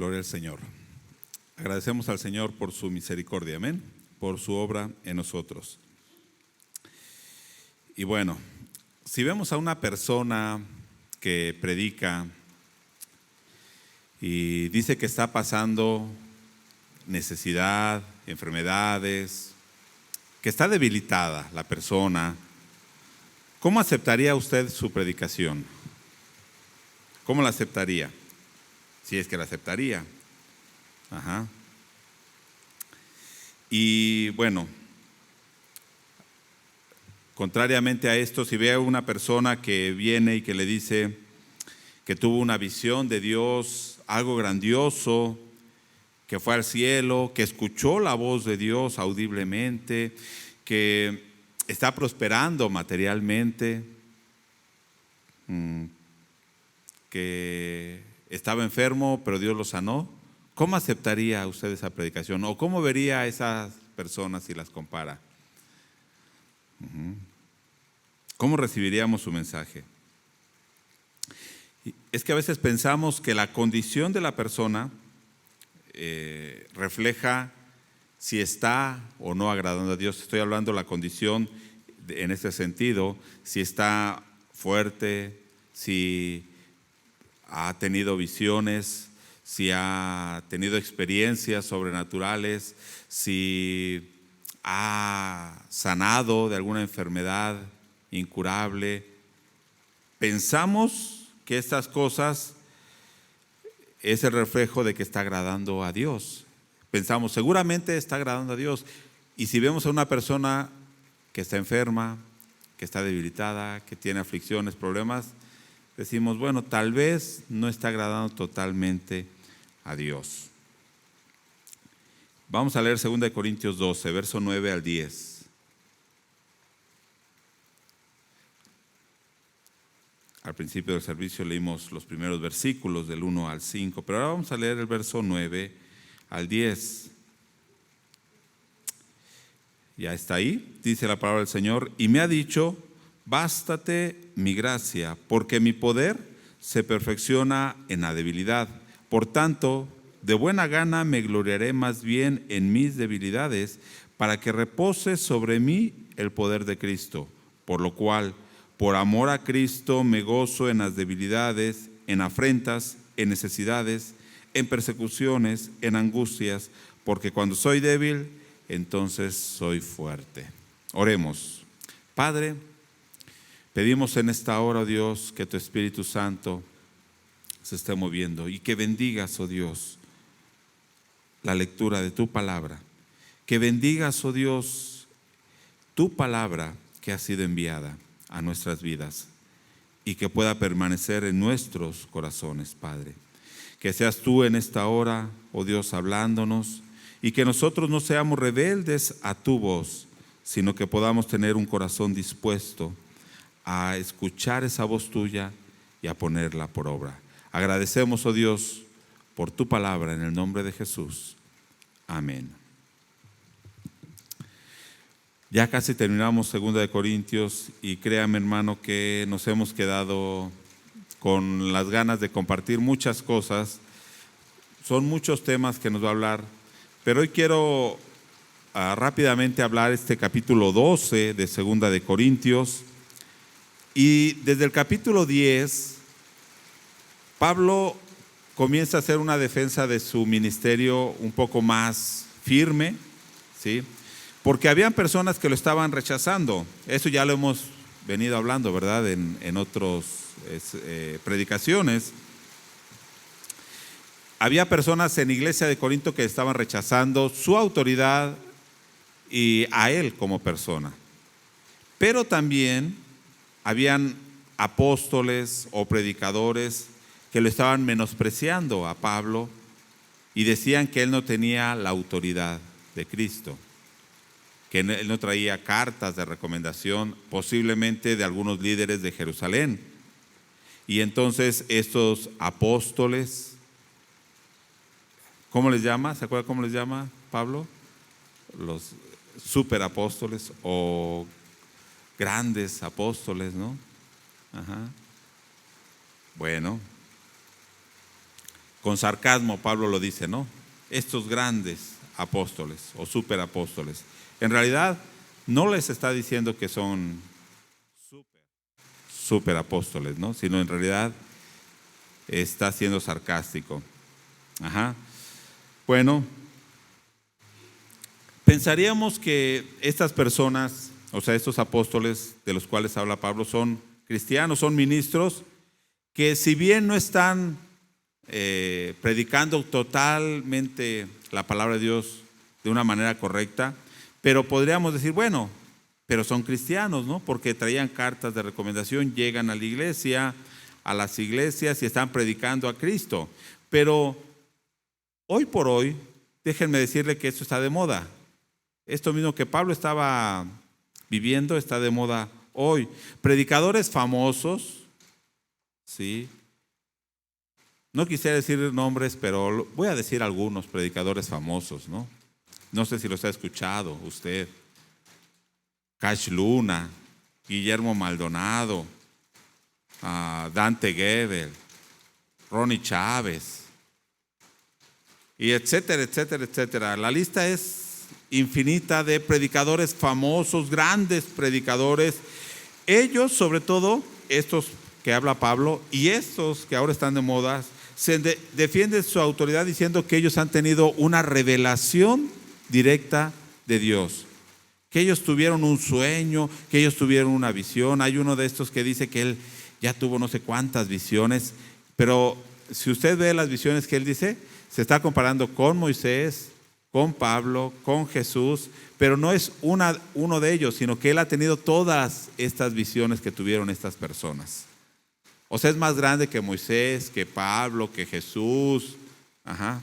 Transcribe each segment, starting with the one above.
Gloria al Señor. Agradecemos al Señor por su misericordia, amén, por su obra en nosotros. Y bueno, si vemos a una persona que predica y dice que está pasando necesidad, enfermedades, que está debilitada la persona, ¿cómo aceptaría usted su predicación? ¿Cómo la aceptaría? Si es que la aceptaría. Ajá. Y bueno, contrariamente a esto, si ve a una persona que viene y que le dice que tuvo una visión de Dios, algo grandioso, que fue al cielo, que escuchó la voz de Dios audiblemente, que está prosperando materialmente, que estaba enfermo, pero Dios lo sanó, ¿cómo aceptaría usted esa predicación? ¿O cómo vería a esas personas si las compara? ¿Cómo recibiríamos su mensaje? Es que a veces pensamos que la condición de la persona refleja si está o no agradando a Dios. Estoy hablando de la condición en ese sentido, si está fuerte, si ha tenido visiones, si ha tenido experiencias sobrenaturales, si ha sanado de alguna enfermedad incurable. Pensamos que estas cosas es el reflejo de que está agradando a Dios. Pensamos, seguramente está agradando a Dios. Y si vemos a una persona que está enferma, que está debilitada, que tiene aflicciones, problemas, decimos, bueno, tal vez no está agradando totalmente a Dios. Vamos a leer 2 Corintios 12, verso 9 al 10. Al principio del servicio leímos los primeros versículos del 1 al 5, pero ahora vamos a leer el verso 9 al 10. Ya está ahí, dice la palabra del Señor, y me ha dicho, bástate mi gracia, porque mi poder se perfecciona en la debilidad. Por tanto, de buena gana me gloriaré más bien en mis debilidades, para que repose sobre mí el poder de Cristo. Por lo cual, por amor a Cristo me gozo en las debilidades, en afrentas, en necesidades, en persecuciones, en angustias, porque cuando soy débil, entonces soy fuerte. Oremos. Padre, pedimos en esta hora, oh Dios, que tu Espíritu Santo se esté moviendo y que bendigas, oh Dios, la lectura de tu palabra. Que bendigas, oh Dios, tu palabra que ha sido enviada a nuestras vidas y que pueda permanecer en nuestros corazones, Padre. Que seas tú en esta hora, oh Dios, hablándonos y que nosotros no seamos rebeldes a tu voz, sino que podamos tener un corazón dispuesto a escuchar esa voz tuya y a ponerla por obra. Agradecemos, oh Dios, por tu palabra en el nombre de Jesús. Amén. Ya casi terminamos 2 Corintios y créame, hermano, que nos hemos quedado con las ganas de compartir muchas cosas. Son muchos temas que nos va a hablar, pero hoy quiero rápidamente hablar este capítulo 12 de 2 Corintios. Y desde el capítulo 10, Pablo comienza a hacer una defensa de su ministerio un poco más firme, ¿sí? Porque habían personas que lo estaban rechazando. Eso ya lo hemos venido hablando, ¿verdad? En otras predicaciones. Había personas en la iglesia de Corinto que estaban rechazando su autoridad y a él como persona. Pero también habían apóstoles o predicadores que lo estaban menospreciando a Pablo y decían que él no tenía la autoridad de Cristo, que él no traía cartas de recomendación, posiblemente de algunos líderes de Jerusalén. Y entonces estos apóstoles, ¿cómo les llama? ¿Se acuerda cómo les llama Pablo? Los superapóstoles o grandes apóstoles, ¿no? Ajá. Bueno, Con sarcasmo Pablo lo dice, ¿no? Estos grandes apóstoles o superapóstoles. En realidad no les está diciendo que son superapóstoles, ¿no? Sino en realidad está siendo sarcástico. Ajá. Bueno, pensaríamos que estas personas, o sea, estos apóstoles de los cuales habla Pablo, son cristianos, son ministros, que si bien no están predicando totalmente la palabra de Dios de una manera correcta, pero podríamos decir, bueno, pero son cristianos, ¿no? Porque traían cartas de recomendación, llegan a la iglesia, a las iglesias y están predicando a Cristo. Pero hoy por hoy, déjenme decirle que esto está de moda. Esto mismo que Pablo estaba viviendo está de moda hoy. Predicadores famosos, ¿sí? No quisiera decir nombres, pero voy a decir algunos predicadores famosos, ¿no? No sé si los ha escuchado usted. Cash Luna, Guillermo Maldonado, Dante Gebel, Ronnie Chávez, y etcétera, etcétera, etcétera. La lista es infinita de predicadores famosos, grandes predicadores. Ellos, sobre todo, estos que habla Pablo y estos que ahora están de moda, defienden su autoridad diciendo que ellos han tenido una revelación directa de Dios, que ellos tuvieron un sueño, que ellos tuvieron una visión. Hay uno de estos que dice que él ya tuvo no sé cuántas visiones, pero si usted ve las visiones que él dice, se está comparando con Moisés, con Pablo, con Jesús, pero no es uno de ellos, sino que él ha tenido todas estas visiones que tuvieron estas personas. O sea, es más grande que Moisés, que Pablo, que Jesús. Ajá.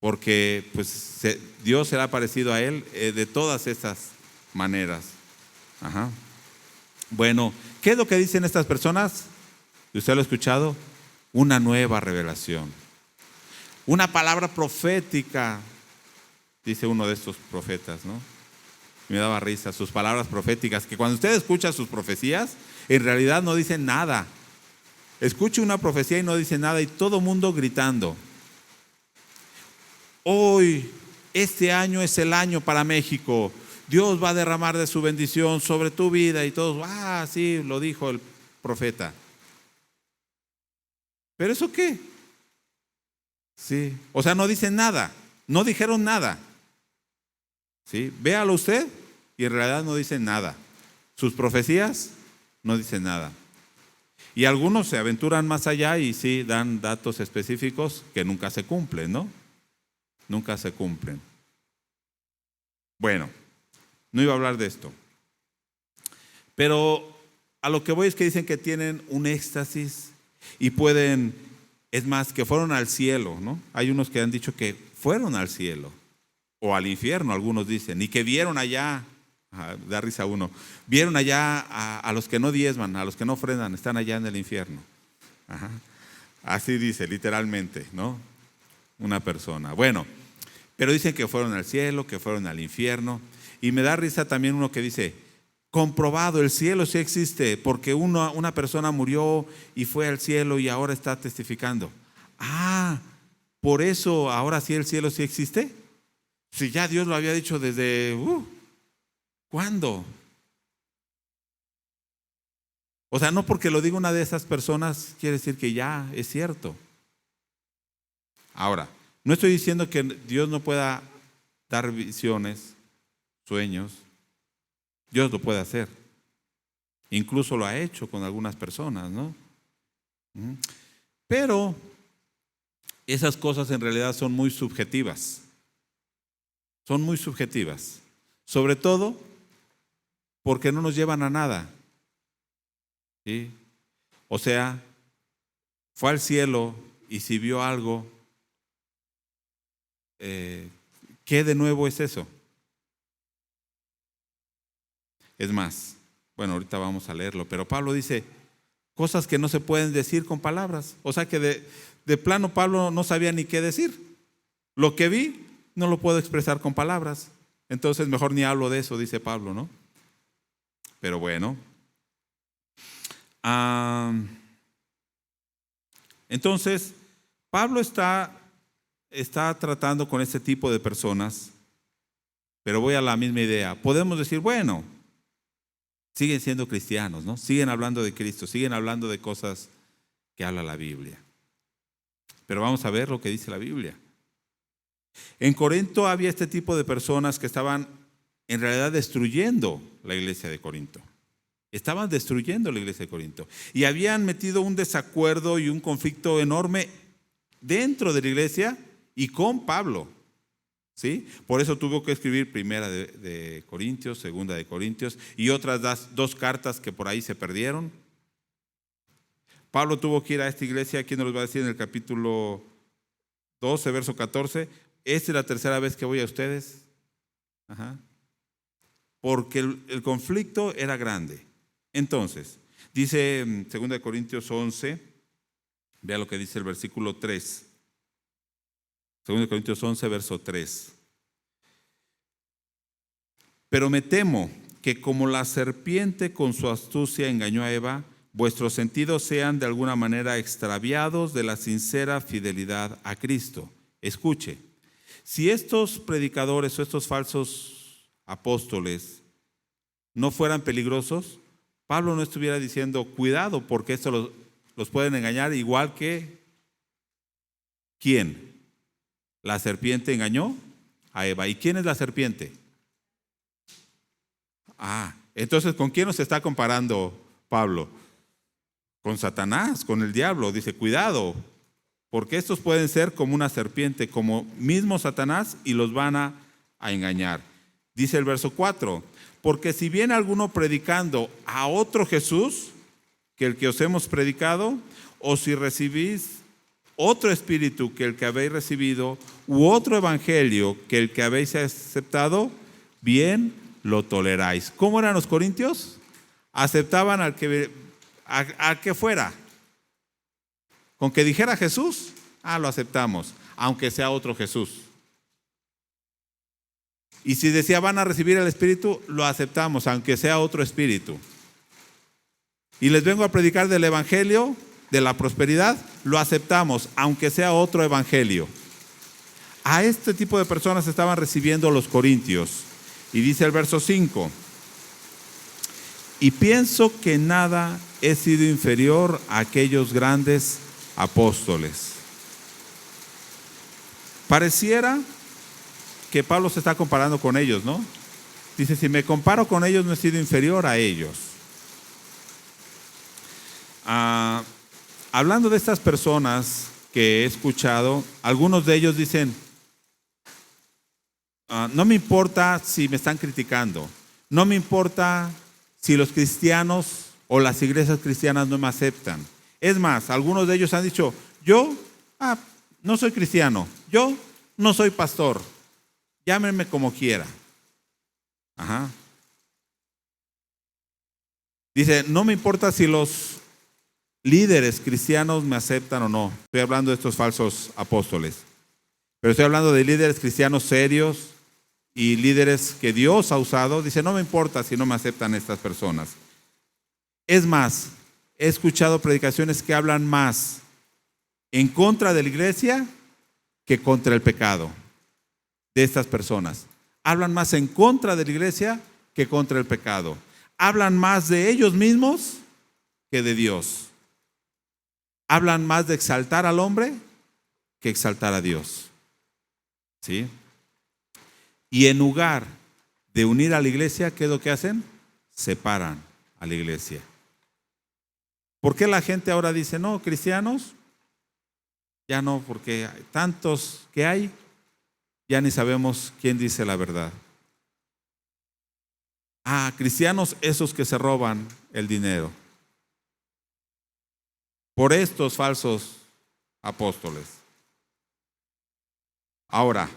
Porque pues Dios se le ha aparecido a él de todas estas maneras. Ajá. Bueno, ¿qué es lo que dicen estas personas? ¿Usted lo ha escuchado? Una nueva revelación. Una palabra profética, dice uno de estos profetas, ¿no? Me daba risa, sus palabras proféticas, que cuando usted escucha sus profecías, en realidad no dicen nada. Escuche una profecía y no dice nada y todo mundo gritando. Hoy, este año es el año para México. Dios va a derramar de su bendición sobre tu vida y todos, sí, lo dijo el profeta. ¿Pero eso qué? Sí, o sea, no dicen nada, no dijeron nada. ¿Sí? Véalo usted y en realidad no dicen nada. Sus profecías no dicen nada. Y algunos se aventuran más allá y sí dan datos específicos que nunca se cumplen, ¿no? Nunca se cumplen. Bueno, no iba a hablar de esto. Pero a lo que voy es que dicen que tienen un éxtasis y pueden, es más, que fueron al cielo, ¿no? Hay unos que han dicho que fueron al cielo o al infierno, algunos dicen, y que vieron allá. Da risa uno. Vieron allá a los que no diezman, a los que no ofrendan, están allá en el infierno. Ajá. Así dice, literalmente, ¿no? Una persona. Bueno, pero dicen que fueron al cielo, que fueron al infierno. Y me da risa también uno que dice, comprobado, el cielo sí existe, porque una persona murió y fue al cielo y ahora está testificando. Por eso ahora sí el cielo sí existe. Si ya Dios lo había dicho desde... ¿Cuándo? O sea, no porque lo diga una de esas personas quiere decir que ya es cierto. Ahora, no estoy diciendo que Dios no pueda dar visiones, sueños. Dios lo puede hacer. Incluso lo ha hecho con algunas personas, ¿no? Pero esas cosas en realidad son muy subjetivas. Son muy subjetivas. Sobre todo porque no nos llevan a nada. ¿Sí? O sea, fue al cielo y si vio algo, ¿qué de nuevo es eso? Es más, bueno, ahorita vamos a leerlo, pero Pablo dice cosas que no se pueden decir con palabras. O sea que de plano Pablo no sabía ni qué decir. Lo que vi no lo puedo expresar con palabras. Entonces mejor ni hablo de eso, dice Pablo, ¿no? Pero bueno. Entonces, Pablo está tratando con este tipo de personas, pero voy a la misma idea. Podemos decir, bueno, siguen siendo cristianos, ¿no? Siguen hablando de Cristo, siguen hablando de cosas que habla la Biblia. Pero vamos a ver lo que dice la Biblia. En Corinto había este tipo de personas que estaban en realidad destruyendo la iglesia de Corinto. Estaban destruyendo la iglesia de Corinto. Y habían metido un desacuerdo y un conflicto enorme dentro de la iglesia y con Pablo. ¿Sí? Por eso tuvo que escribir primera de Corintios, segunda de Corintios y otras dos cartas que por ahí se perdieron. Pablo tuvo que ir a esta iglesia, aquí nos lo va a decir en el capítulo 12, verso 14. Esta es la tercera vez que voy a ustedes. Porque el conflicto era grande. Entonces, dice en 2 Corintios 11, vea lo que dice el versículo 3. 2 Corintios 11, verso 3. Pero me temo que como la serpiente con su astucia engañó a Eva, vuestros sentidos sean de alguna manera extraviados de la sincera fidelidad a Cristo. Escuche, si estos predicadores o estos falsos apóstoles no fueran peligrosos, Pablo no estuviera diciendo, cuidado, porque esto los pueden engañar igual que ¿quién? La serpiente engañó a Eva. ¿Y quién es la serpiente? Entonces, ¿con quién nos está comparando Pablo? Con Satanás, con el diablo. Dice, cuidado, porque estos pueden ser como una serpiente, como mismo Satanás, y los van a engañar. Dice el verso 4, porque si viene alguno predicando a otro Jesús que el que os hemos predicado, o si recibís otro espíritu que el que habéis recibido, u otro evangelio que el que habéis aceptado, bien lo toleráis. ¿Cómo eran los corintios? Aceptaban al que fuera. Con que dijera Jesús, lo aceptamos, aunque sea otro Jesús. Y si decía van a recibir el Espíritu, lo aceptamos, aunque sea otro Espíritu. Y les vengo a predicar del Evangelio, de la prosperidad, lo aceptamos, aunque sea otro Evangelio. A este tipo de personas estaban recibiendo los corintios. Y dice el verso 5, y pienso que nada he sido inferior a aquellos grandes apóstoles. Pareciera que Pablo se está comparando con ellos, ¿no? Dice, si me comparo con ellos, no he sido inferior a ellos. Hablando de estas personas que he escuchado, algunos de ellos dicen, no me importa si me están criticando, no me importa si los cristianos o las iglesias cristianas no me aceptan. Es más, algunos de ellos han dicho, yo no soy cristiano, yo no soy pastor, llámenme como quiera. Dice, no me importa si los líderes cristianos me aceptan o no. Estoy hablando de estos falsos apóstoles, pero estoy hablando de líderes cristianos serios y líderes que Dios ha usado. Dice, no me importa si no me aceptan estas personas. Es más, he escuchado predicaciones que hablan más en contra de la iglesia que contra el pecado de estas personas. Hablan más en contra de la iglesia que contra el pecado. Hablan más de ellos mismos que de Dios. Hablan más de exaltar al hombre que exaltar a Dios. ¿Sí? Y en lugar de unir a la iglesia, ¿qué es lo que hacen? Separan a la iglesia. ¿Por qué la gente ahora dice, no, cristianos? Ya no, porque hay tantos que hay, ya ni sabemos quién dice la verdad. Cristianos, esos que se roban el dinero. Por estos falsos apóstoles. Ahora,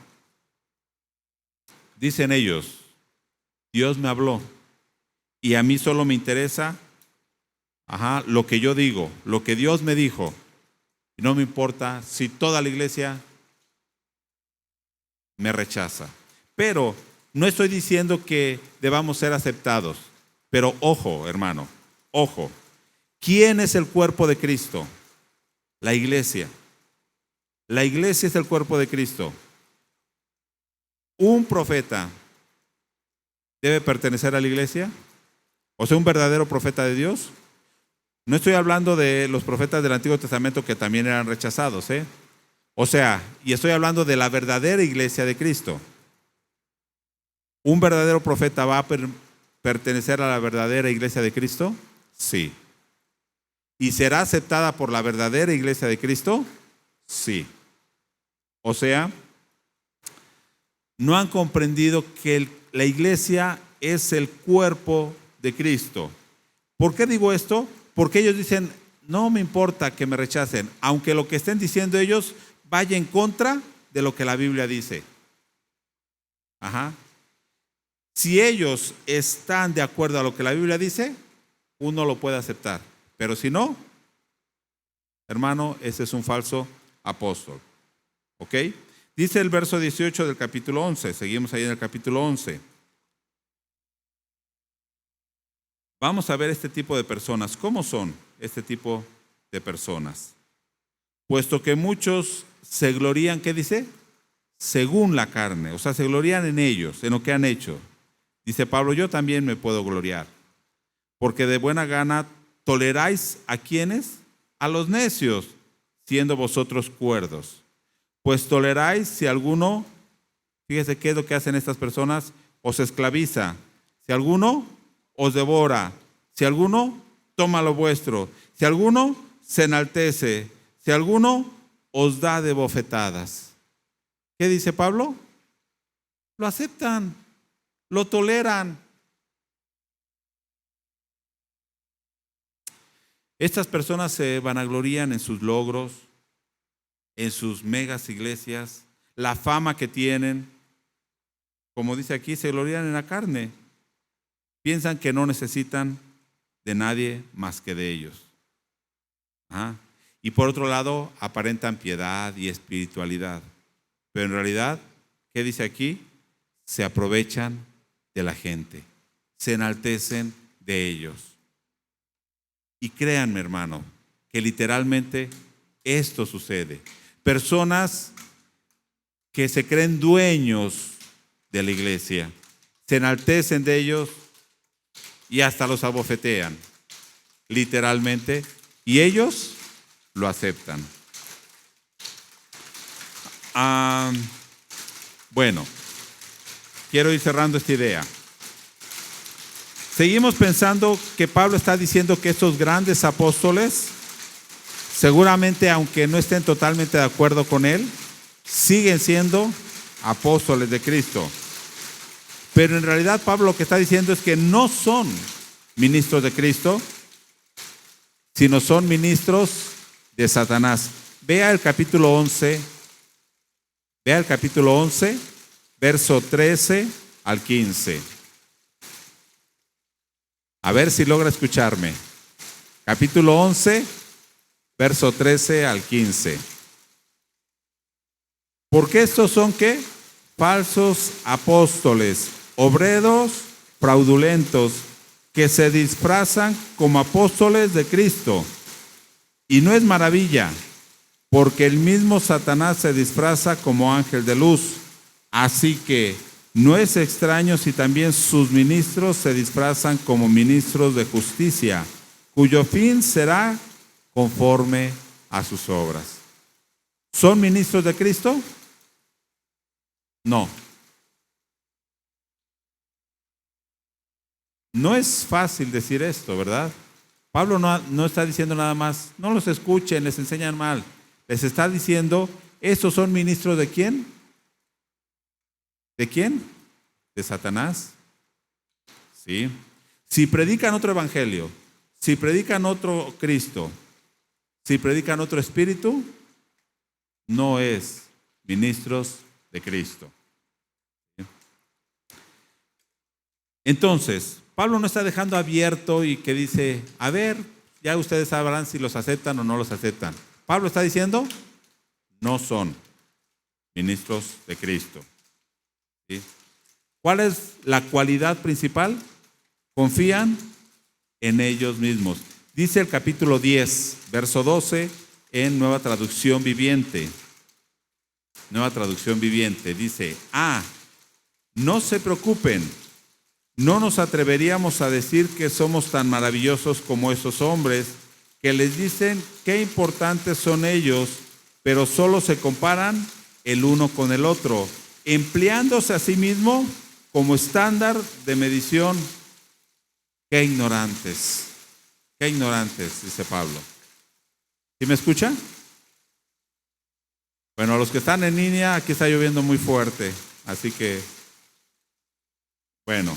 dicen ellos, Dios me habló y a mí solo me interesa lo que yo digo, lo que Dios me dijo. Y no me importa si toda la iglesia me rechaza. Pero no estoy diciendo que debamos ser aceptados. Pero ojo, hermano, ojo. ¿Quién es el cuerpo de Cristo? La iglesia. La iglesia es el cuerpo de Cristo. ¿Un profeta debe pertenecer a la iglesia? O sea, un verdadero profeta de Dios. No estoy hablando de los profetas del Antiguo Testamento que también eran rechazados, O sea, y estoy hablando de la verdadera iglesia de Cristo. ¿Un verdadero profeta va a pertenecer a la verdadera iglesia de Cristo? Sí. ¿Y será aceptada por la verdadera iglesia de Cristo? Sí. O sea, no han comprendido que la iglesia es el cuerpo de Cristo. ¿Por qué digo esto? Porque ellos dicen, no me importa que me rechacen, aunque lo que estén diciendo ellos vaya en contra de lo que la Biblia dice. Si ellos están de acuerdo a lo que la Biblia dice, uno lo puede aceptar. Pero si no, hermano, ese es un falso apóstol. ¿Ok? Dice el verso 18 del capítulo 11. Seguimos ahí en el capítulo 11. Vamos a ver este tipo de personas. ¿Cómo son este tipo de personas? Puesto que muchos se glorían, ¿qué dice? Según la carne. O sea, se glorían en ellos, en lo que han hecho. Dice Pablo, yo también me puedo gloriar. Porque de buena gana toleráis ¿a quiénes? A los necios, siendo vosotros cuerdos. Pues toleráis si alguno, fíjese qué es lo que hacen estas personas, os esclaviza. Si alguno os devora, si alguno toma lo vuestro, si alguno se enaltece, si alguno os da de bofetadas. ¿Qué dice Pablo? Lo aceptan, lo toleran. Estas personas se vanaglorían en sus logros, en sus megas iglesias, la fama que tienen. Como dice aquí, se glorían en la carne. Piensan que no necesitan de nadie más que de ellos. Y por otro lado, aparentan piedad y espiritualidad. Pero en realidad, ¿qué dice aquí? Se aprovechan de la gente, se enaltecen de ellos. Y créanme, hermano, que literalmente esto sucede. Personas que se creen dueños de la iglesia, se enaltecen de ellos y hasta los abofetean, literalmente, y ellos lo aceptan. Bueno, quiero ir cerrando esta idea. Seguimos pensando que Pablo está diciendo que estos grandes apóstoles, seguramente aunque no estén totalmente de acuerdo con él, siguen siendo apóstoles de Cristo. Pero en realidad Pablo lo que está diciendo es que no son ministros de Cristo, sino son ministros de Satanás. Vea el capítulo 11, verso 13 al 15. A ver si logra escucharme. Capítulo 11, verso 13 al 15. Porque estos son ¿qué? Falsos apóstoles, obreros fraudulentos, que se disfrazan como apóstoles de Cristo. Y no es maravilla, porque el mismo Satanás se disfraza como ángel de luz. Así que no es extraño si también sus ministros se disfrazan como ministros de justicia, cuyo fin será conforme a sus obras. ¿Son ministros de Cristo? No. No es fácil decir esto, ¿verdad? Pablo no está diciendo nada más, no los escuchen, les enseñan mal. Les está diciendo, ¿estos son ministros de quién? ¿De quién? De Satanás. ¿Sí? Si predican otro evangelio, si predican otro Cristo, si predican otro espíritu, no es ministros de Cristo. Entonces, Pablo no está dejando abierto y que dice, a ver, ya ustedes sabrán si los aceptan o no los aceptan. Pablo está diciendo, no son ministros de Cristo. ¿Sí? ¿Cuál es la cualidad principal? Confían en ellos mismos. Dice el capítulo 10, verso 12, en Nueva Traducción Viviente. Nueva Traducción Viviente, dice: no se preocupen, no nos atreveríamos a decir que somos tan maravillosos como esos hombres que les dicen qué importantes son ellos, pero solo se comparan el uno con el otro, empleándose a sí mismo como estándar de medición. Qué ignorantes, dice Pablo. ¿Sí me escucha? Bueno, los que están en línea, aquí está lloviendo muy fuerte, así que, bueno.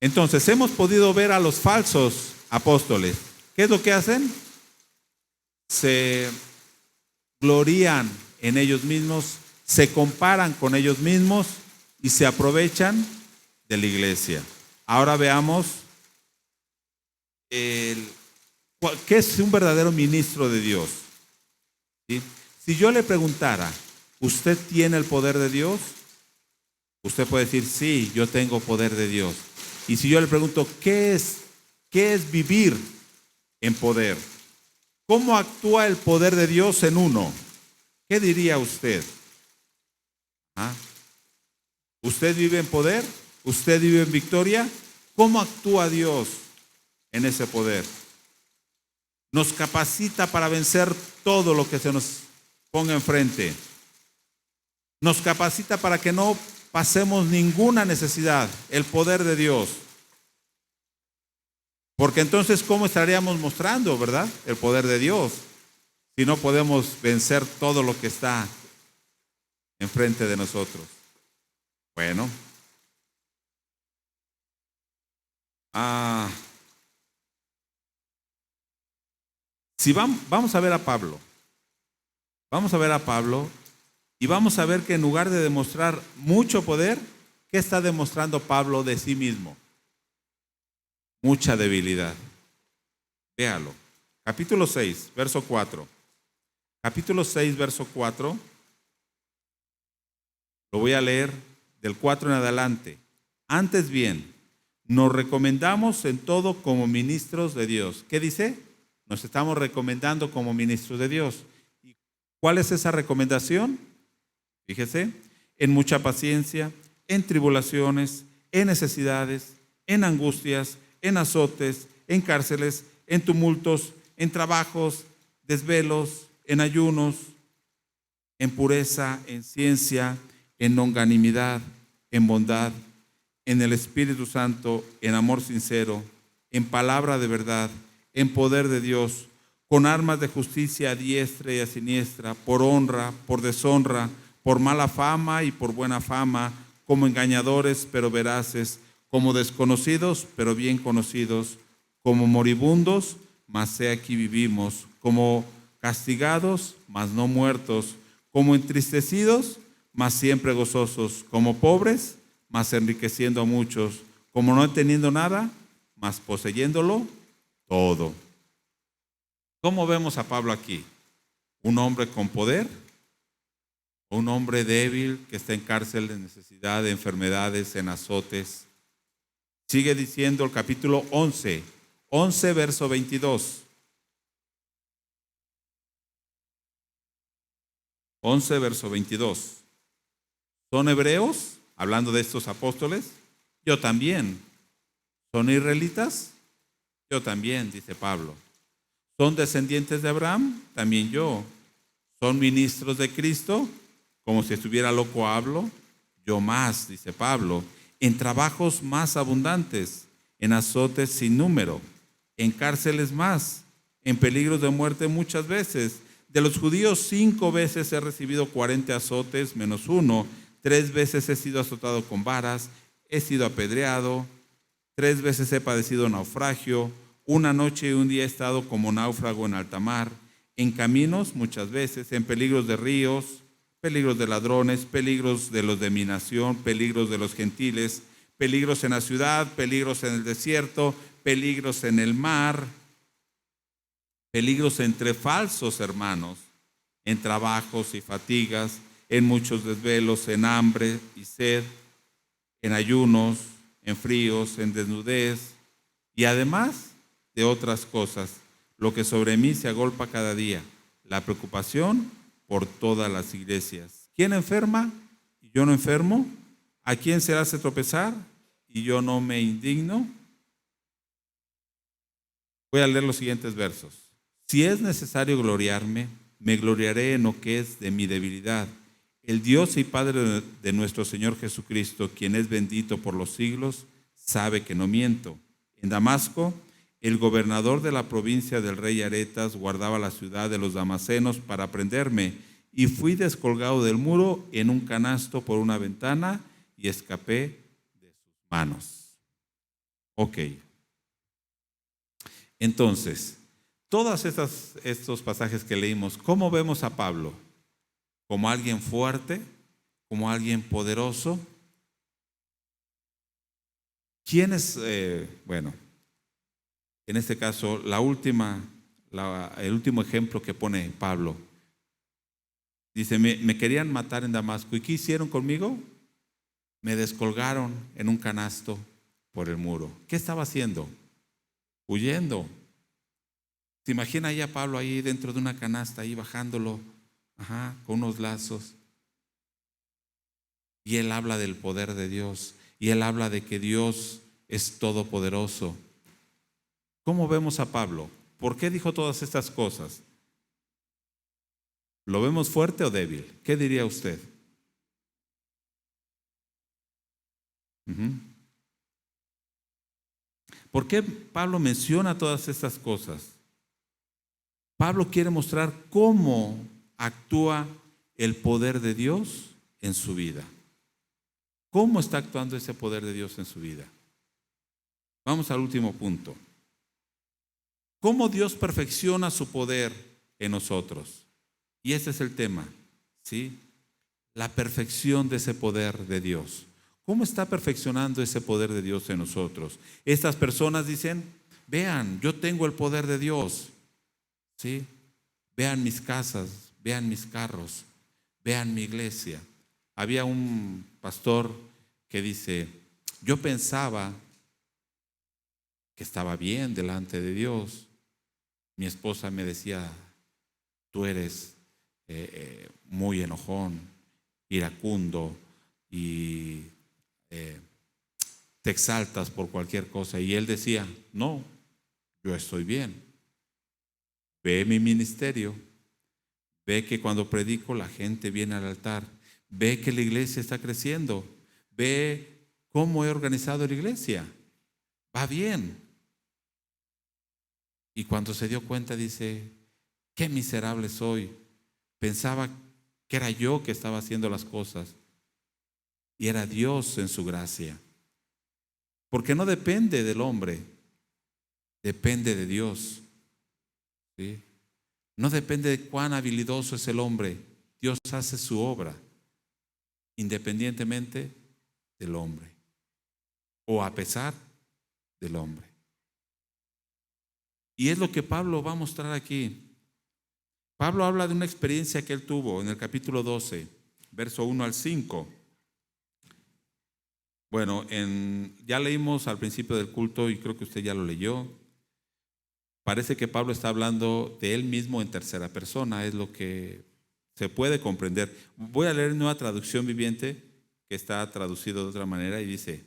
Entonces, hemos podido ver a los falsos apóstoles. ¿Qué es lo que hacen? Se glorían en ellos mismos, se comparan con ellos mismos y se aprovechan de la iglesia. Ahora veamos qué es un verdadero ministro de Dios. ¿Sí? Si yo le preguntara, ¿usted tiene el poder de Dios? Usted puede decir, sí, yo tengo poder de Dios. Y si yo le pregunto, ¿qué es vivir en poder? ¿Cómo actúa el poder de Dios en uno? ¿Qué diría usted? ¿Usted vive en poder? ¿Usted vive en victoria? ¿Cómo actúa Dios en ese poder? Nos capacita para vencer todo lo que se nos ponga enfrente. Nos capacita para que no pasemos ninguna necesidad, el poder de Dios. Porque entonces, ¿cómo estaríamos mostrando, verdad? El poder de Dios, si no podemos vencer todo lo que está enfrente de nosotros. Bueno. Si vamos a ver a Pablo. Vamos a ver a Pablo y vamos a ver que en lugar de demostrar mucho poder, ¿qué está demostrando Pablo de sí mismo? Mucha debilidad. Véalo. Capítulo 6, verso 4. Capítulo 6, verso 4. Lo voy a leer del 4 en adelante. Antes bien, nos recomendamos en todo como ministros de Dios. ¿Qué dice? Nos estamos recomendando como ministros de Dios. ¿Y cuál es esa recomendación? Fíjese, en mucha paciencia, en tribulaciones, en necesidades, en angustias, en azotes, en cárceles, en tumultos, en trabajos, desvelos, en ayunos, en pureza, en ciencia, en longanimidad, en bondad, en el Espíritu Santo, en amor sincero, en palabra de verdad, en poder de Dios, con armas de justicia a diestra y a siniestra, por honra, por deshonra, por mala fama y por buena fama, como engañadores pero veraces, como desconocidos pero bien conocidos, como moribundos, mas he aquí vivimos, como castigados, mas no muertos, como entristecidos, mas siempre gozosos, como pobres, mas enriqueciendo a muchos, como no teniendo nada, mas poseyéndolo todo. ¿Cómo vemos a Pablo aquí? ¿Un hombre con poder? ¿O un hombre débil que está en cárcel de necesidad, de enfermedades, en azotes? Sigue diciendo el capítulo 11, verso 22. 11, verso 22. ¿Son hebreos? Hablando de estos apóstoles. Yo también. ¿Son israelitas? Yo también, dice Pablo. ¿Son descendientes de Abraham? También yo. ¿Son ministros de Cristo? Como si estuviera loco hablo. Yo más, dice Pablo. En trabajos más abundantes, en azotes sin número, en cárceles más, en peligros de muerte muchas veces. De los judíos 5 veces he recibido 40 azotes menos 1. 3 veces he sido azotado con varas, he sido apedreado, 3 veces he padecido naufragio, 1 noche y un día he estado como náufrago en alta mar, en caminos muchas veces, en peligros de ríos, peligros de ladrones, peligros de los de mi nación, peligros de los gentiles, peligros en la ciudad, peligros en el desierto, peligros en el mar, peligros entre falsos hermanos, en trabajos y fatigas, en muchos desvelos, en hambre y sed, en ayunos, en fríos, en desnudez, y además de otras cosas, lo que sobre mí se agolpa cada día, la preocupación por todas las iglesias. ¿Quién enferma y yo no enfermo? ¿A quién se le hace tropezar y yo no me indigno? Voy a leer los siguientes versos. Si es necesario gloriarme, me gloriaré en lo que es de mi debilidad. El Dios y Padre de nuestro Señor Jesucristo, quien es bendito por los siglos, sabe que no miento. En Damasco, el gobernador de la provincia del rey Aretas guardaba la ciudad de los damascenos para prenderme, y fui descolgado del muro en un canasto por una ventana y escapé de sus manos. Ok. Entonces, todos estos pasajes que leímos, ¿cómo vemos a Pablo? ¿Como alguien fuerte? ¿Como alguien poderoso? ¿Quién es, bueno, en este caso, el último ejemplo que pone Pablo? Dice, me querían matar en Damasco. ¿Y qué hicieron conmigo? Me descolgaron en un canasto por el muro. ¿Qué estaba haciendo? Huyendo. ¿Se imagina ahí a Pablo ahí dentro de una canasta, ahí bajándolo, con unos lazos? Y él habla del poder de Dios, y él habla de que Dios es todopoderoso. ¿Cómo vemos a Pablo? ¿Por qué dijo todas estas cosas? ¿Lo vemos fuerte o débil? ¿Qué diría usted? ¿Por qué Pablo menciona todas estas cosas? Pablo quiere mostrar cómo actúa el poder de Dios en su vida. ¿Cómo está actuando ese poder de Dios en su vida? Vamos al último punto. ¿Cómo Dios perfecciona su poder en nosotros? Y ese es el tema, ¿sí? La perfección de ese poder de Dios. ¿Cómo está perfeccionando ese poder de Dios en nosotros? Estas personas dicen, vean, yo tengo el poder de Dios, ¿sí? Vean mis casas, vean mis carros, vean mi iglesia. Había un pastor que dice, yo pensaba que estaba bien delante de Dios. Mi esposa me decía, tú eres muy enojón, iracundo y te exaltas por cualquier cosa. Y él decía, no, yo estoy bien. Ve mi ministerio, ve que cuando predico la gente viene al altar, ve que la iglesia está creciendo, ve cómo he organizado la iglesia, va bien. Y cuando se dio cuenta dice, qué miserable soy. Pensaba que era yo que estaba haciendo las cosas y era Dios en su gracia. Porque no depende del hombre, depende de Dios. ¿Sí? No depende de cuán habilidoso es el hombre. Dios hace su obra independientemente del hombre o a pesar del hombre. Y es lo que Pablo va a mostrar aquí. Pablo habla de una experiencia que él tuvo en el capítulo 12, verso 1 al 5. Bueno, ya leímos al principio del culto y creo que usted ya lo leyó. Parece que Pablo está hablando de él mismo en tercera persona, es lo que se puede comprender. Voy a leer Nueva Traducción Viviente, que está traducido de otra manera, y dice,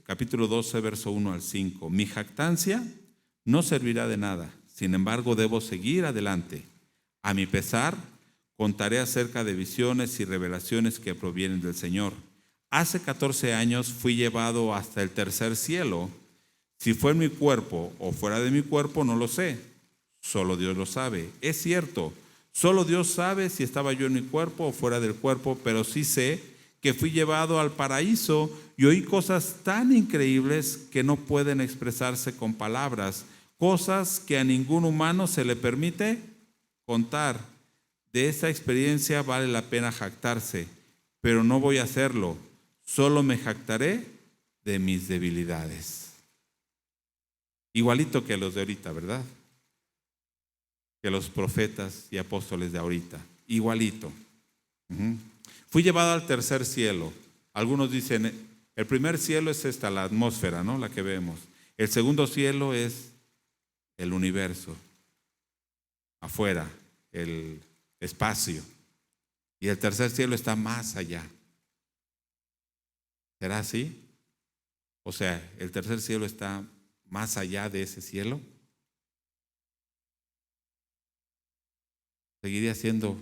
capítulo 12, verso 1 al 5, mi jactancia no servirá de nada, sin embargo debo seguir adelante. A mi pesar, contaré acerca de visiones y revelaciones que provienen del Señor. Hace 14 años fui llevado hasta el tercer cielo. Si fue en mi cuerpo o fuera de mi cuerpo, no lo sé. Solo Dios lo sabe. Es cierto, solo Dios sabe si estaba yo en mi cuerpo o fuera del cuerpo, pero sí sé que fui llevado al paraíso y oí cosas tan increíbles que no pueden expresarse con palabras, cosas que a ningún humano se le permite contar. De esa experiencia vale la pena jactarse, pero no voy a hacerlo. Solo me jactaré de mis debilidades. Igualito que los de ahorita, ¿verdad? Que los profetas y apóstoles de ahorita. Igualito. Fui llevado al tercer cielo. Algunos dicen, el primer cielo es la atmósfera, ¿no? La que vemos. El segundo cielo es el universo, afuera. el espacio. Y el tercer cielo está más allá. ¿Será así? O sea, el tercer cielo está más allá de ese cielo. Seguiría siendo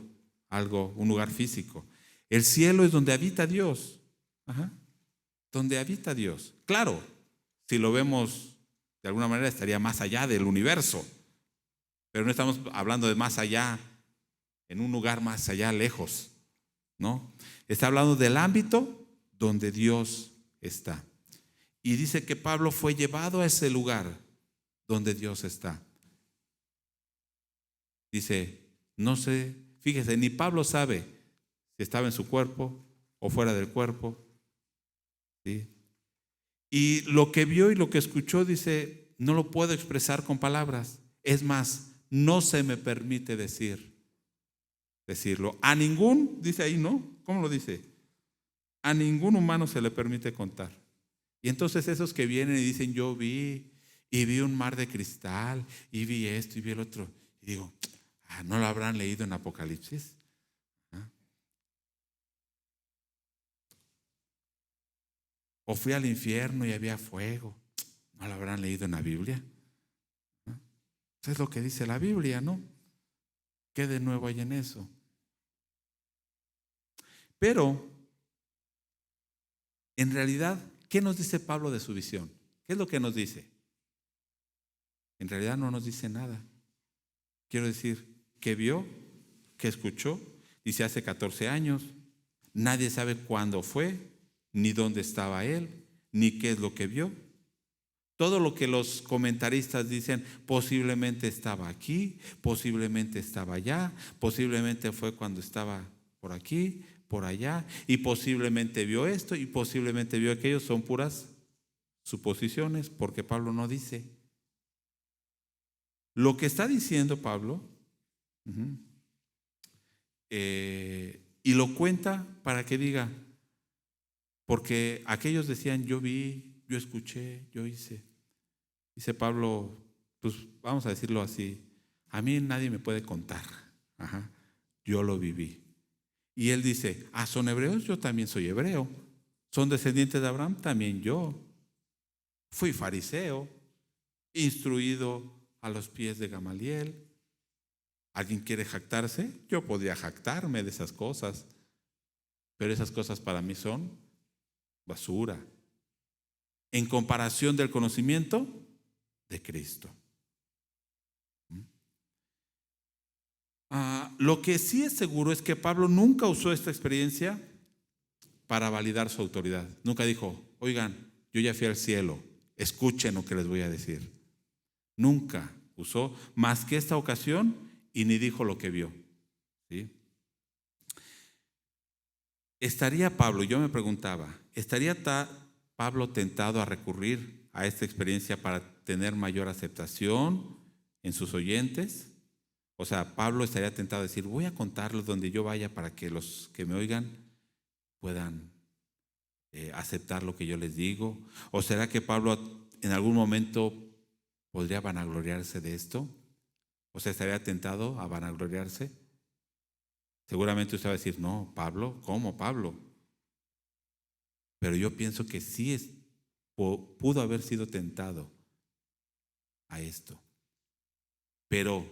algo, un lugar físico. El cielo es donde habita Dios. Ajá. Donde habita Dios. Claro, si lo vemos de alguna manera estaría más allá del universo. Pero no estamos hablando de más allá, en un lugar más allá, lejos. ¿No? Está hablando del ámbito donde Dios está. Y dice que Pablo fue llevado a ese lugar donde Dios está. Dice, no sé, fíjese, ni Pablo sabe si estaba en su cuerpo o fuera del cuerpo. ¿Sí? Y lo que vio y lo que escuchó, dice, no lo puedo expresar con palabras. Es más, no se me permite decirlo. A ningún, dice ahí, ¿no? ¿Cómo lo dice? A ningún humano se le permite contar. Y entonces esos que vienen y dicen, yo vi un mar de cristal, y vi esto y vi el otro. Y digo, ¿no lo habrán leído en Apocalipsis? ¿Ah? O fui al infierno y había fuego. ¿No lo habrán leído en la Biblia? ¿Ah? Eso es lo que dice la Biblia, ¿no? ¿Qué de nuevo hay en eso? Pero, en realidad, ¿qué nos dice Pablo de su visión? ¿Qué es lo que nos dice? En realidad no nos dice nada. Quiero decir, ¿qué vio? ¿Qué escuchó? Dice hace 14 años. Nadie sabe cuándo fue, ni dónde estaba él, ni qué es lo que vio. Todo lo que los comentaristas dicen, posiblemente estaba aquí, posiblemente estaba allá, posiblemente fue cuando estaba por aquí, por allá, y posiblemente vio esto y posiblemente vio aquello, son puras suposiciones, porque Pablo no dice. Lo que está diciendo Pablo, y lo cuenta para que diga, porque aquellos decían, yo vi, yo escuché, yo hice. Dice Pablo, pues vamos a decirlo así, a mí nadie me puede contar. Ajá, yo lo viví. Y él dice, ¿son hebreos? Yo también soy hebreo. ¿Son descendientes de Abraham? También yo. Fui fariseo, instruido a los pies de Gamaliel. ¿Alguien quiere jactarse? Yo podría jactarme de esas cosas, pero esas cosas para mí son basura en comparación del conocimiento de Cristo. Lo que sí es seguro es que Pablo nunca usó esta experiencia para validar su autoridad. Nunca dijo, oigan, yo ya fui al cielo, escuchen lo que les voy a decir. Nunca usó más que esta ocasión y ni dijo lo que vio. ¿Sí? ¿Estaría Pablo, yo me preguntaba, estaría Pablo tentado a recurrir a esta experiencia para tener mayor aceptación en sus oyentes? O sea, Pablo estaría tentado a decir, voy a contarles donde yo vaya para que los que me oigan puedan aceptar lo que yo les digo. ¿O será que Pablo en algún momento podría vanagloriarse de esto? O sea, estaría tentado a vanagloriarse. Seguramente usted va a decir, no, Pablo, ¿cómo Pablo? Pero yo pienso que sí pudo haber sido tentado a esto. Pero,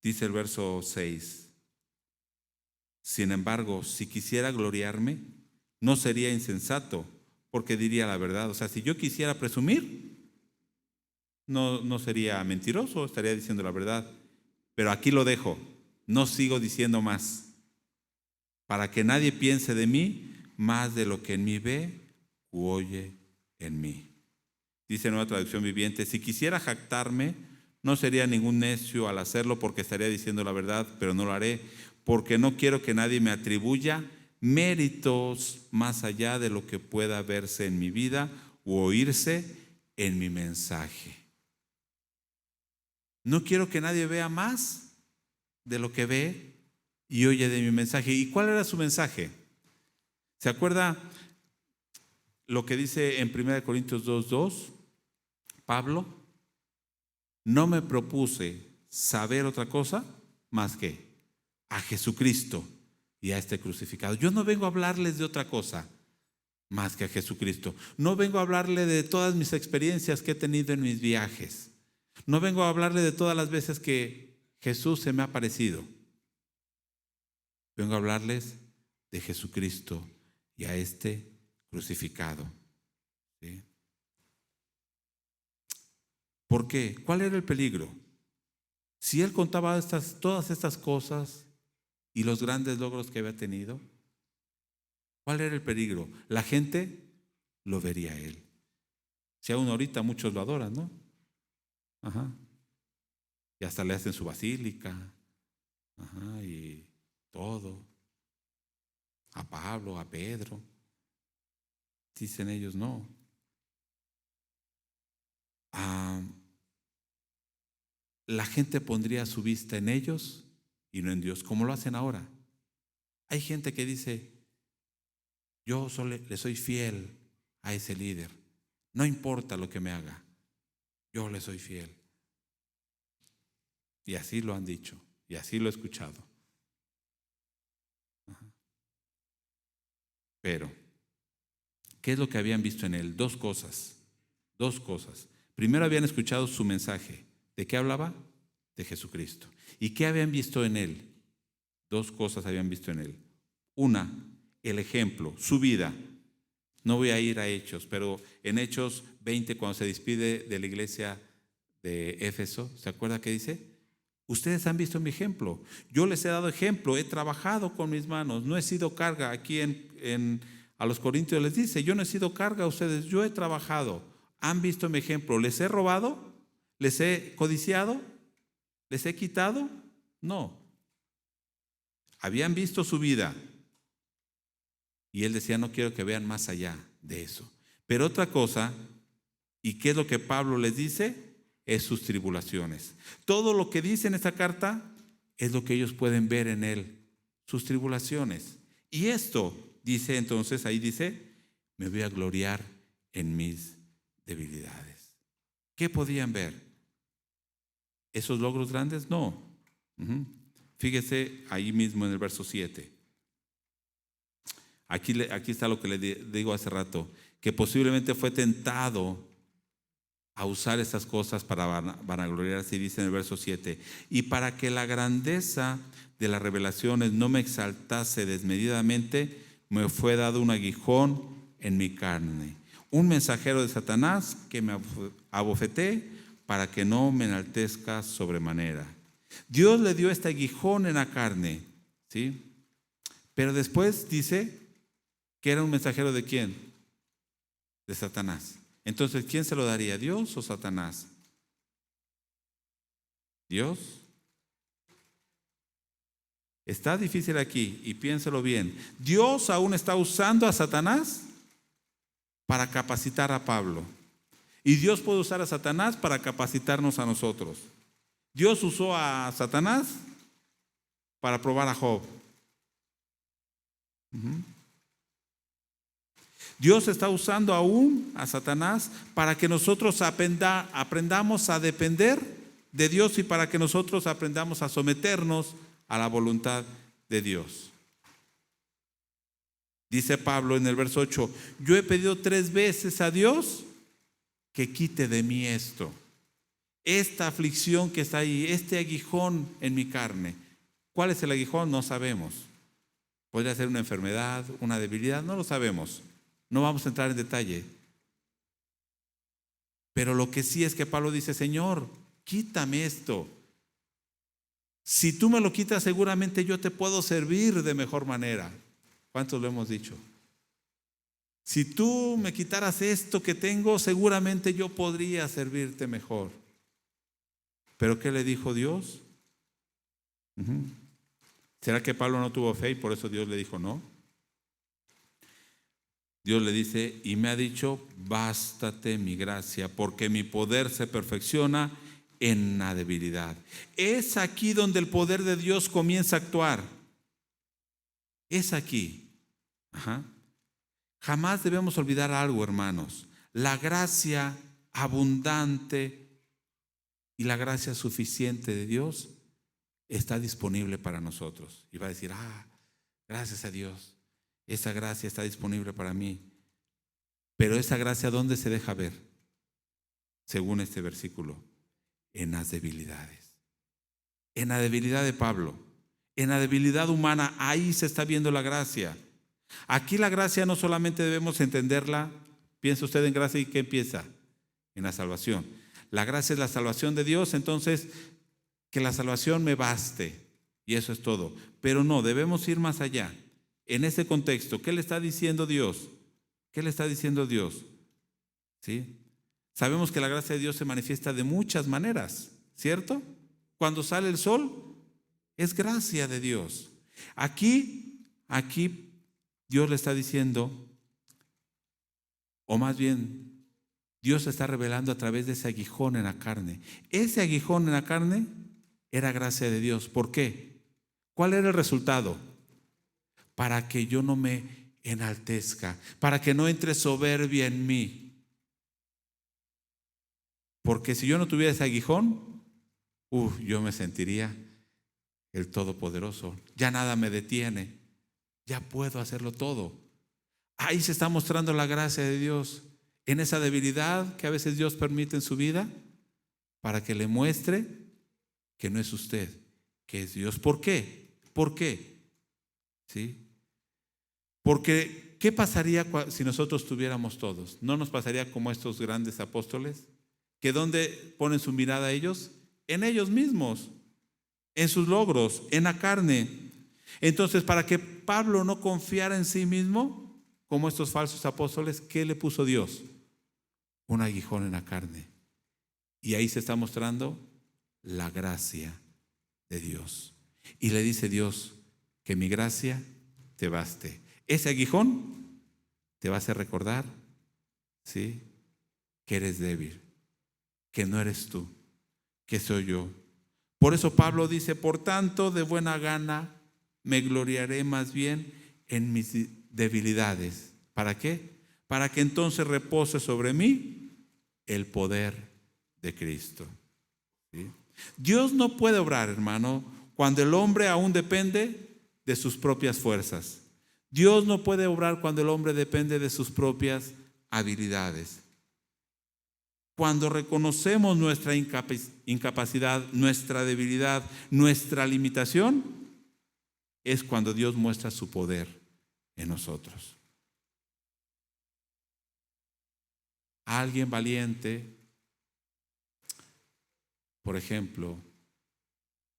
dice el verso 6, sin embargo, si quisiera gloriarme, no sería insensato, porque diría la verdad. O sea, si yo quisiera presumir, no sería mentiroso, estaría diciendo la verdad. Pero aquí lo dejo, no sigo diciendo más, para que nadie piense de mí más de lo que en mí ve u oye en mí. Dice Nueva Traducción Viviente, si quisiera jactarme, no sería ningún necio al hacerlo porque estaría diciendo la verdad, pero no lo haré, porque no quiero que nadie me atribuya méritos más allá de lo que pueda verse en mi vida u oírse en mi mensaje. No quiero que nadie vea más de lo que ve y oye de mi mensaje. ¿Y cuál era su mensaje? ¿Se acuerda lo que dice en 1 Corintios 2:2? Pablo, no me propuse saber otra cosa más que a Jesucristo y a este crucificado. Yo no vengo a hablarles de otra cosa más que a Jesucristo. No vengo a hablarle de todas mis experiencias que he tenido en mis viajes. No vengo a hablarle de todas las veces que Jesús se me ha aparecido. Vengo a hablarles de Jesucristo y a este crucificado. ¿Sí? ¿Por qué? ¿Cuál era el peligro? Si él contaba todas estas cosas y los grandes logros que había tenido, ¿cuál era el peligro? La gente lo vería a él. Si aún ahorita muchos lo adoran, ¿no? Ajá. Y hasta le hacen su basílica. Ajá. Y todo. A Pablo, a Pedro. Dicen ellos no. La gente pondría su vista en ellos y no en Dios, como lo hacen ahora. Hay gente que dice, yo solo le soy fiel a ese líder. No importa lo que me haga, yo le soy fiel. Y así lo han dicho, y así lo he escuchado. Pero, ¿qué es lo que habían visto en él? Dos cosas. Primero habían escuchado su mensaje. ¿De qué hablaba? De Jesucristo. ¿Y qué habían visto en él? Dos cosas habían visto en él. Una, el ejemplo, su vida. No voy a ir a Hechos, pero en Hechos 20, cuando se despide de la iglesia de Éfeso, ¿se acuerda qué dice? Ustedes han visto mi ejemplo. Yo les he dado ejemplo, he trabajado con mis manos, no he sido carga. Aquí a los Corintios les dice, yo no he sido carga a ustedes, yo he trabajado. Han visto mi ejemplo. ¿Les he robado? ¿Les he codiciado? ¿Les he quitado? No. Habían visto su vida. Y él decía, no quiero que vean más allá de eso. Pero otra cosa, ¿y qué es lo que Pablo les dice? Es sus tribulaciones. Todo lo que dice en esta carta es lo que ellos pueden ver en él, sus tribulaciones. Y esto, dice entonces, ahí dice, me voy a gloriar en mis debilidades. ¿Qué podían ver? ¿Esos logros grandes? No. Fíjese ahí mismo en el verso 7. Aquí está lo que le digo hace rato, que posiblemente fue tentado a usar esas cosas para vanagloriarse, dice en el verso 7, y para que la grandeza de las revelaciones no me exaltase desmedidamente, me fue dado un aguijón en mi carne, un mensajero de Satanás que me abofeté para que no me enaltezca sobremanera. Dios le dio este aguijón en la carne, ¿sí? Pero después dice que era un mensajero ¿de quién? De Satanás. Entonces, ¿quién se lo daría? ¿Dios o Satanás? ¿Dios? Está difícil aquí y piénselo bien. Dios aún está usando a Satanás para capacitar a Pablo. Y Dios puede usar a Satanás para capacitarnos a nosotros. Dios usó a Satanás para probar a Job. Dios está usando aún a Satanás para que nosotros aprendamos a depender de Dios y para que nosotros aprendamos a someternos a la voluntad de Dios. Dice Pablo en el verso 8, yo he pedido 3 veces a Dios que quite de mí esto, esta aflicción que está ahí, este aguijón en mi carne. ¿Cuál es el aguijón? No sabemos. Podría ser una enfermedad, una debilidad, no lo sabemos. No vamos a entrar en detalle. Pero lo que sí es que Pablo dice, Señor, quítame esto. Si tú me lo quitas, seguramente yo te puedo servir de mejor manera. ¿Cuántos lo hemos dicho? Si tú me quitaras esto que tengo, seguramente yo podría servirte mejor. ¿Pero qué le dijo Dios? ¿Será que Pablo no tuvo fe y por eso Dios le dijo no? Dios le dice, y me ha dicho, bástate mi gracia, porque mi poder se perfecciona en la debilidad. Es aquí donde el poder de Dios comienza a actuar. Es aquí. Jamás debemos olvidar algo, hermanos. La gracia abundante Y la gracia suficiente de Dios está disponible para nosotros. Y va a decir, gracias a Dios, esa gracia está disponible para mí. Pero esa gracia, ¿dónde se deja ver? Según este versículo, en las debilidades. En la debilidad de Pablo, en la debilidad humana, ahí se está viendo la gracia. Aquí la gracia no solamente debemos entenderla, piensa usted en gracia y ¿qué empieza? En la salvación. La gracia es la salvación de Dios, entonces que la salvación me baste y eso es todo. Pero no, debemos ir más allá. En ese contexto, ¿qué le está diciendo Dios? ¿Qué le está diciendo Dios? ¿Sí? Sabemos que la gracia de Dios se manifiesta de muchas maneras, ¿cierto? Cuando sale el sol, es gracia de Dios. Aquí Dios le está diciendo, o más bien, Dios se está revelando a través de ese aguijón en la carne. Ese aguijón en la carne era gracia de Dios. ¿Por qué? ¿Cuál era el resultado? Para que yo no me enaltezca, para que no entre soberbia en mí. Porque si yo no tuviera ese aguijón, yo me sentiría el Todopoderoso. Ya nada me detiene. Ya puedo hacerlo todo. Ahí se está mostrando la gracia de Dios. En esa debilidad que a veces Dios permite en su vida, para que le muestre que no es usted, que es Dios. ¿Por qué? ¿Por qué? ¿Sí? Porque ¿qué pasaría si nosotros tuviéramos todos? ¿No nos pasaría como estos grandes apóstoles? ¿Que dónde ponen su mirada ellos? En ellos mismos, en sus logros, en la carne. Entonces, para que Pablo no confiara en sí mismo, como estos falsos apóstoles, ¿qué le puso Dios? Un aguijón en la carne. Y ahí se está mostrando la gracia de Dios. Y le dice Dios, que mi gracia te baste. Ese aguijón te va a hacer recordar, ¿sí?, que eres débil, que no eres tú, que soy yo. Por eso Pablo dice, por tanto, de buena gana me gloriaré más bien en mis debilidades. ¿Para qué? Para que entonces repose sobre mí el poder de Cristo. ¿Sí? Dios no puede obrar, hermano, cuando el hombre aún depende de sus propias fuerzas. Dios no puede obrar cuando el hombre depende de sus propias habilidades. Cuando reconocemos nuestra incapacidad, nuestra debilidad, nuestra limitación, es cuando Dios muestra su poder en nosotros. Alguien valiente, por ejemplo,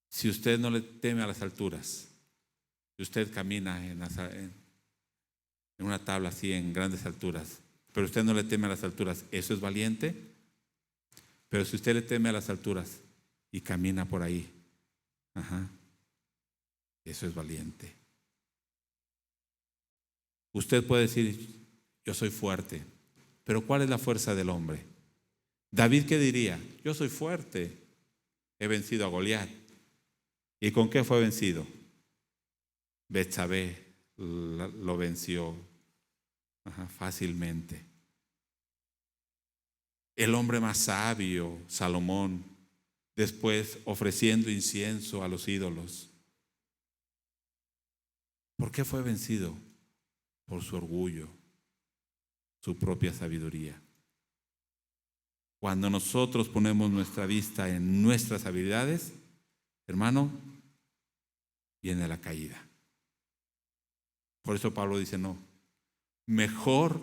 si usted no le teme a las alturas, si usted camina en una tabla así en grandes alturas, pero usted no le teme a las alturas, ¿eso es valiente? Pero si usted le teme a las alturas y camina por ahí, eso es valiente. Usted puede decir, yo soy fuerte, pero ¿cuál es la fuerza del hombre? David, ¿qué diría? Yo soy fuerte, he vencido a Goliat. ¿Y con qué fue vencido? Betsabé lo venció fácilmente. El hombre más sabio, Salomón, después ofreciendo incienso a los ídolos. ¿Por qué fue vencido? Por su orgullo, su propia sabiduría. Cuando nosotros ponemos nuestra vista en nuestras habilidades, hermano, viene la caída. Por eso Pablo dice, no, mejor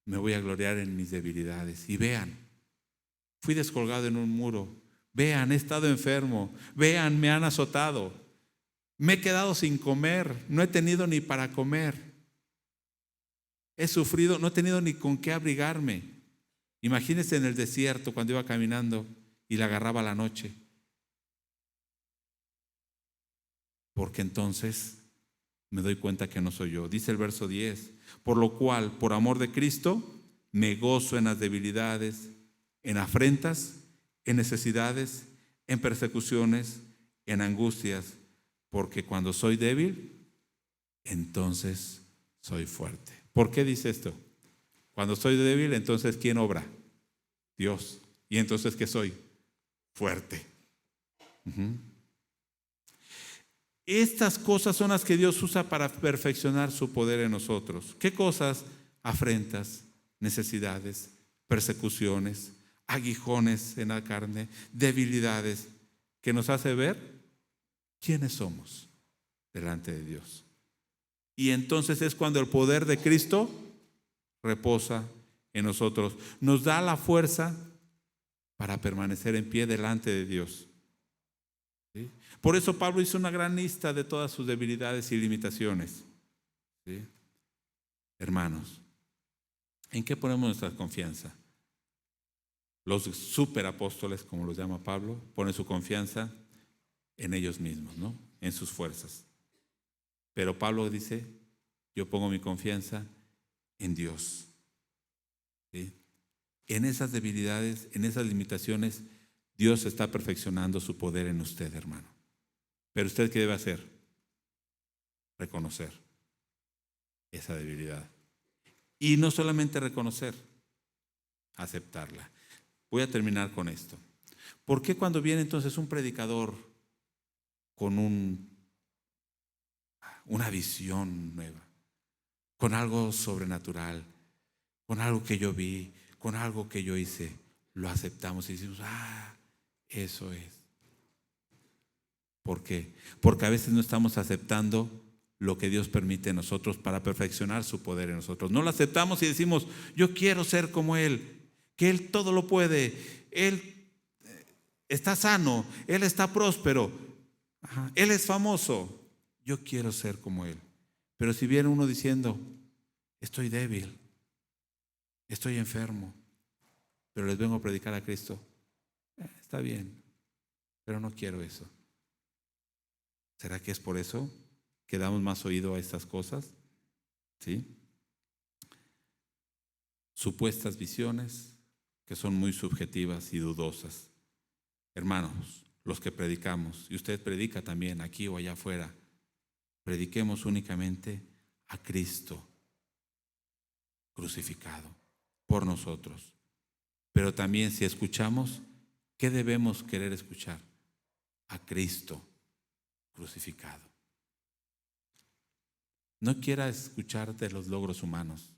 me voy a gloriar en mis debilidades. Y vean, fui descolgado en un muro. Vean, he estado enfermo. Vean, me han azotado. Me he quedado sin comer. No he tenido ni para comer. He sufrido, no he tenido ni con qué abrigarme. Imagínense en el desierto cuando iba caminando y le agarraba la noche. Porque entonces me doy cuenta que no soy yo. Dice el verso 10, por lo cual, por amor de Cristo, me gozo en las debilidades, en afrentas, en necesidades, en persecuciones, en angustias, porque cuando soy débil, entonces soy fuerte. ¿Por qué dice esto? Cuando soy débil, entonces ¿quién obra? Dios. ¿Y entonces qué soy? fuerte. Estas cosas son las que Dios usa para perfeccionar su poder en nosotros. ¿Qué cosas? Afrentas, necesidades, persecuciones, aguijones en la carne, debilidades, que nos hace ver quiénes somos delante de Dios. Y entonces es cuando el poder de Cristo reposa en nosotros. Nos da la fuerza para permanecer en pie delante de Dios. ¿Sí? Por eso Pablo hizo una gran lista de todas sus debilidades y limitaciones. ¿Sí? Hermanos, ¿en qué ponemos nuestra confianza? Los superapóstoles, como los llama Pablo, ponen su confianza en ellos mismos, ¿no? En sus fuerzas. Pero Pablo dice, yo pongo mi confianza en Dios. ¿Sí? En esas debilidades, en esas limitaciones, Dios está perfeccionando su poder en usted, hermano. Pero usted, ¿qué debe hacer? Reconocer esa debilidad. Y no solamente reconocer, aceptarla. Voy a terminar con esto. ¿Por qué cuando viene entonces un predicador con una visión nueva, con algo sobrenatural, con algo que yo vi, con algo que yo hice, lo aceptamos y decimos, eso es? ¿Por qué? Porque a veces no estamos aceptando lo que Dios permite en nosotros para perfeccionar su poder en nosotros. No lo aceptamos y decimos, yo quiero ser como Él, que Él todo lo puede, Él está sano, Él está próspero, Él es famoso, yo quiero ser como Él. Pero si viene uno diciendo, estoy débil, estoy enfermo, pero les vengo a predicar a Cristo, está bien, pero no quiero eso. ¿Será que es por eso que damos más oído a estas cosas? ¿Sí? Supuestas visiones que son muy subjetivas y dudosas. Hermanos, los que predicamos, y usted predica también aquí o allá afuera, prediquemos únicamente a Cristo crucificado por nosotros. Pero también si escuchamos, ¿qué debemos querer escuchar? A Cristo crucificado. No quiera escuchar de los logros humanos.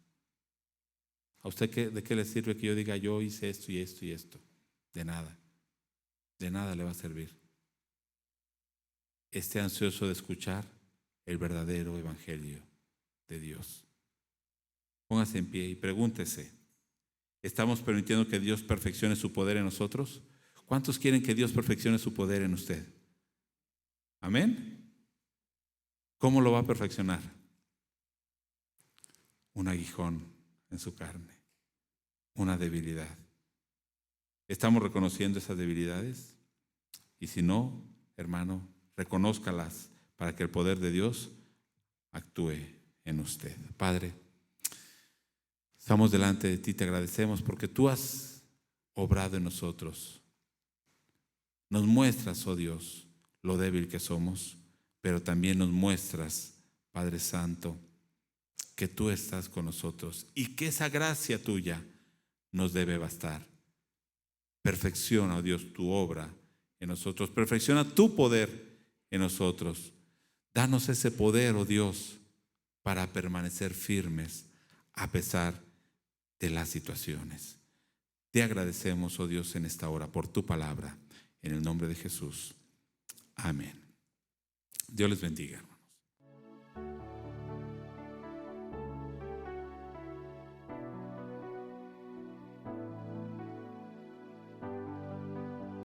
¿A usted de qué le sirve que yo diga yo hice esto y esto y esto? De nada. De nada le va a servir. Esté ansioso de escuchar el verdadero evangelio de Dios. Póngase en pie y pregúntese, ¿estamos permitiendo que Dios perfeccione su poder en nosotros? ¿Cuántos quieren que Dios perfeccione su poder en usted? ¿Amén? ¿Cómo lo va a perfeccionar? Un aguijón en su carne, una debilidad. ¿Estamos reconociendo esas debilidades? Y si no, hermano, reconózcalas para que el poder de Dios actúe en usted. Padre, estamos delante de ti, te agradecemos porque tú has obrado en nosotros. Nos muestras, oh Dios, lo débil que somos, pero también nos muestras, Padre Santo, que tú estás con nosotros y que esa gracia tuya nos debe bastar. Perfecciona, oh Dios, tu obra en nosotros. Perfecciona tu poder en nosotros. Danos ese poder, oh Dios, para permanecer firmes a pesar de las situaciones. Te agradecemos, oh Dios, en esta hora por tu palabra. En el nombre de Jesús. Amén. Dios les bendiga.